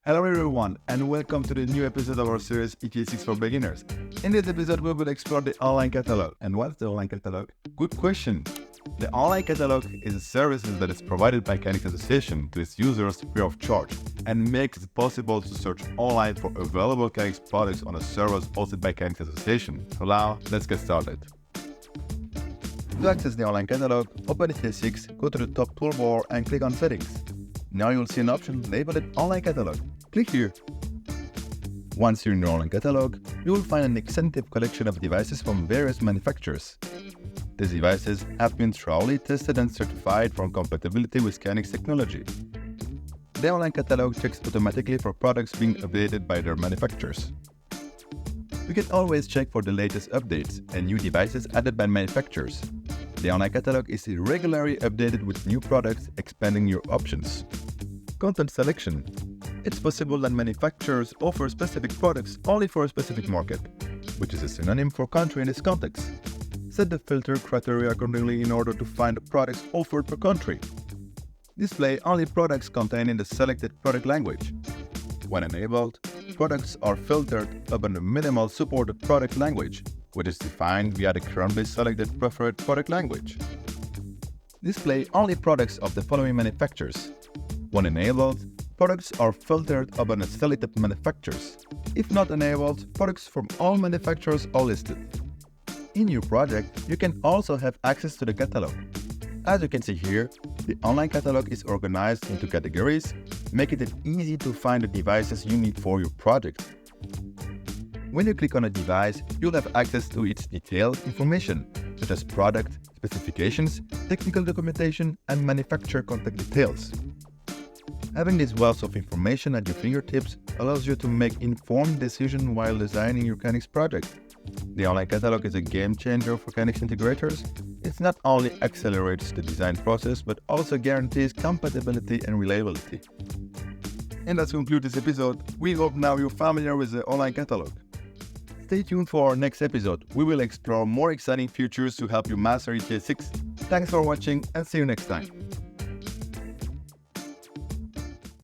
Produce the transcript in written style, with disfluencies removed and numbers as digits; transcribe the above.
Hello everyone and welcome to the new episode of our series ETS for Beginners. In this episode we will explore the online catalog. And what's the online catalog? Good question. The online catalog is a service that is provided by KNX Association to its users free of charge and makes it possible to search online for available KNX products on a service hosted by KNX Association. So now, let's get started. To access the online catalog, open ETS6, go to the top toolbar and click on Settings. Now you'll see an option labeled Online Catalog. Click here. Once you're in your online catalog, you will find an extensive collection of devices from various manufacturers. These devices have been thoroughly tested and certified for compatibility with KNX technology. The online catalog checks automatically for products being updated by their manufacturers. You can always check for the latest updates and new devices added by manufacturers. The online catalog is regularly updated with new products, expanding your options. Content selection. It's possible that manufacturers offer specific products only for a specific market, which is a synonym for country in this context. Set the filter criteria accordingly in order to find the products offered per country. Display only products contained in the selected product language. When enabled, products are filtered upon the minimal supported product language, which is defined via the currently selected preferred product language. Display only products of the following manufacturers. When enabled, products are filtered upon the selected manufacturers. If not enabled, products from all manufacturers are listed. In your project, you can also have access to the catalog. As you can see here, the online catalog is organized into categories, making it easy to find the devices you need for your project. When you click on a device, you'll have access to its detailed information, such as product, specifications, technical documentation, and manufacturer contact details. Having this wealth of information at your fingertips allows you to make informed decisions while designing your KNX project. The online catalog is a game changer for KNX integrators. It not only accelerates the design process, but also guarantees compatibility and reliability. And that concludes this episode. We hope now you're familiar with the online catalog. Stay tuned for our next episode. We will explore more exciting features to help you master ETS6. Thanks for watching and see you next time.